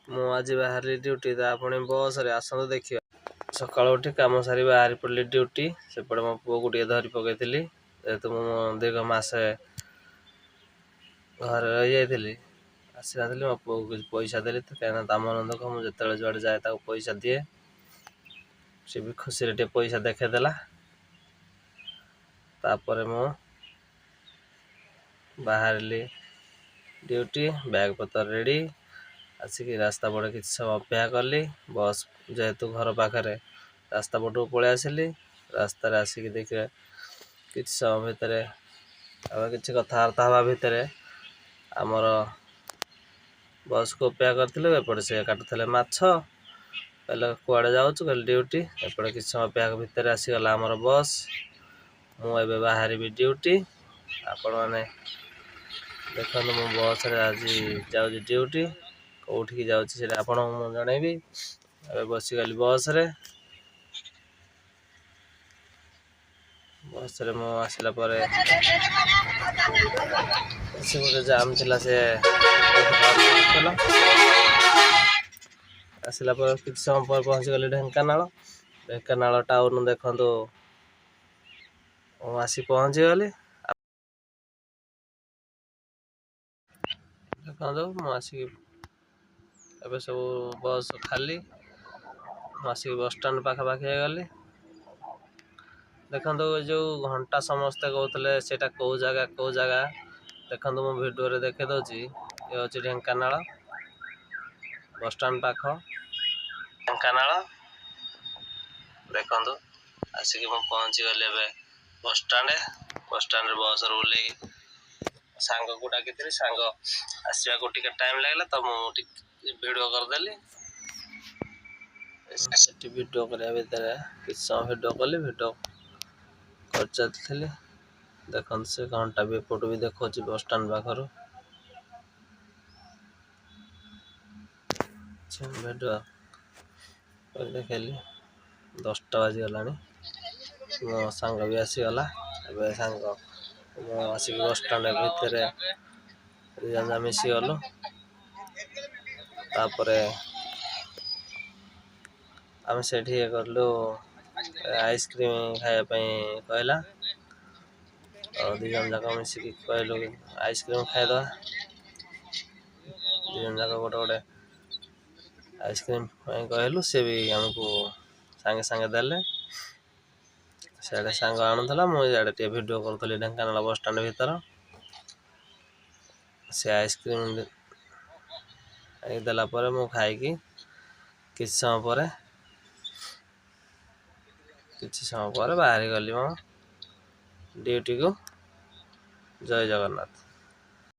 ମୁଁ ଆଜି ବାହାରିଲି ଡ୍ୟୁଟି ତା ପୁଣି ବସ୍ରେ ଆସନ୍ତୁ ଦେଖିବା। ସକାଳୁ ଉଠି କାମ ସାରି ବାହାରି ପଡ଼ିଲି ଡ୍ୟୁଟି। ସେପଟେ ମୋ ପୁଅକୁ ଟିକେ ଧରି ପକାଇଥିଲି, ଯେହେତୁ ମୁଁ ଦୀର୍ଘ ମାସେ ଘରେ ରହିଯାଇଥିଲି, ଆସିନଥିଲି। ମୋ ପୁଅକୁ କିଛି ପଇସା ଦେଲି, କାହିଁକିନା ତା ମନ ଦୁଃଖ, ମୁଁ ଯେତେବେଳେ ଯୁଆଡ଼େ ଯାଏ ତାକୁ ପଇସା ଦିଏ, ସେ ବି ଖୁସିରେ ଟିକେ ପଇସା ଦେଖେଇଦେଲା। ତାପରେ ମୁଁ ବାହାରିଲି ଡ୍ୟୁଟି, ବ୍ୟାଗ୍ ପତ୍ର ରେଡ଼ି। ଆସିକି ରାସ୍ତା ପଟେ କିଛି ସମୟ ଅପେକ୍ଷା କଲି। ବସ୍ ଯେହେତୁ ଘର ପାଖରେ, ରାସ୍ତା ପଟକୁ ପଳେଇ ଆସିଲି। ରାସ୍ତାରେ ଆସିକି ଦେଖିବା କିଛି ସମୟ ଭିତରେ ଆମେ କିଛି କଥାବାର୍ତ୍ତା ହେବା ଭିତରେ ଆମର ବସ୍କୁ ଅପେକ୍ଷା କରିଥିଲୁ। ଏପଟେ ସେ କାଟୁଥିଲେ ମାଛ, କହିଲେ କୁଆଡ଼େ ଯାଉଛୁ? କହିଲେ ଡ୍ୟୁଟି। ଏପଟେ କିଛି ସମୟ ଅପେକ୍ଷା ଭିତରେ ଆସିଗଲା ଆମର ବସ୍। ମୁଁ ଏବେ ବାହାରିବି ଡ୍ୟୁଟି। ଆପଣମାନେ ଦେଖନ୍ତୁ, ମୁଁ ବସ୍ରେ ଆଜି ଯାଉଛି ଡ୍ୟୁଟି। କେଉଁଠିକି ଯାଉଛି ସେଇଟା ଆପଣଙ୍କୁ ମୁଁ ଜଣେଇବି। ଏବେ ବସିଗଲି ବସ୍ରେ। ବସ୍ରେ ମୁଁ ଆସିଲା ପରେ ସେ ଗୋଟେ ଜାମ୍ ଥିଲା, ସେ ଆସିଲା ପରେ କିଛି ସମୟ ପରେ ପହଞ୍ଚିଗଲି ଢେଙ୍କାନାଳ ଟାଉନ୍। ଦେଖନ୍ତୁ, ମୁଁ ଆସି ପହଞ୍ଚିଗଲି। ଦେଖନ୍ତୁ, ମୁଁ ଆସିକି ଏବେ ସବୁ ବସ୍ ଖାଲି। ମୁଁ ଆସିକି ବସ୍ଷ୍ଟାଣ୍ଡ ପାଖାପାଖି ହେଇଗଲି। ଦେଖନ୍ତୁ, ଏ ଯେଉଁ ଘଣ୍ଟା ସମସ୍ତେ କହୁଥିଲେ ସେଇଟା କେଉଁ ଜାଗା, ଦେଖନ୍ତୁ ମୁଁ ଭିଡ଼ିଓରେ ଦେଖେଇ ଦେଉଛି। ଏ ହେଉଛି ଢେଙ୍କାନାଳ ବସ୍ଷ୍ଟାଣ୍ଡ ପାଖ ଢେଙ୍କାନାଳ। ଦେଖନ୍ତୁ, ଆସିକି ମୁଁ ପହଞ୍ଚିଗଲି ଏବେ ବସ୍ଷ୍ଟାଣ୍ଡରେ ବସ୍ରୁ ଓହ୍ଲେଇକି ସାଙ୍ଗକୁ ଡାକିଥିଲି। ସାଙ୍ଗ ଆସିବାକୁ ଟିକେ ଟାଇମ୍ ଲାଗିଲା, ତ ମୁଁ ଟିକେ ଭିଡ଼ିଓ କରିଦେଲି। ସେଠି ଭିଡ଼ିଓ କରିବା ଭିତରେ କିଛି ସମୟ ଭିଡ଼ିଓ କଲି। ଭିଡ଼ିଓ କରିଚାଲିଥିଲି। ଦେଖନ୍ତୁ, ସେ ଘଣ୍ଟା ବି ଏପଟୁ ବି ଦେଖାଉଛି ବସ୍ଷ୍ଟାଣ୍ଡ ପାଖରୁ। ଭିଡ଼ିଓ କରି ଦେଖେଇଲି। 10ଟା ବାଜିଗଲାଣି। ମୋ ସାଙ୍ଗ ବି ଆସିଗଲା। ଏବେ ମୁଁ ଆସିକି ବସ୍ଷ୍ଟାଣ୍ଡ ଭିତରେ ଦୁଇଜଣ ମିଶିଗଲୁ। ତାପରେ ଆମେ ସେଠି ଇଏ କଲୁ, ଆଇସ୍କ୍ରିମ୍ ଖାଇବା ପାଇଁ କହିଲା। ଦୁଇଜଣ ଯାକ ମିଶିକି କହିଲୁ ଆଇସ୍କ୍ରିମ୍ ଖାଇଦେବା। ଦୁଇଜଣ ଯାକ ଗୋଟେ ଆଇସ୍କ୍ରିମ୍ ପାଇଁ କହିଲୁ। ସେ ବି ଆମକୁ ସାଙ୍ଗେ ସାଙ୍ଗେ ଦେଲେ। ସିଆଡ଼େ ସାଙ୍ଗ ଆଣୁଥିଲା, ମୁଁ ଇଆଡ଼େ ଟିକେ ଭିଡ଼ିଓ କରୁଥିଲି ଢେଙ୍କାନାଳ ବସ୍ଷ୍ଟାଣ୍ଡ ଭିତର। ସେ ଆଇସ୍କ୍ରିମ୍ ଦେଲା ପରେ ମୁଁ ଖାଇକି କିଛି ସମୟ ପରେ ବାହାରିଗଲି ମୋ ଡ୍ୟୁଟିକୁ। ଜୟ ଜଗନ୍ନାଥ।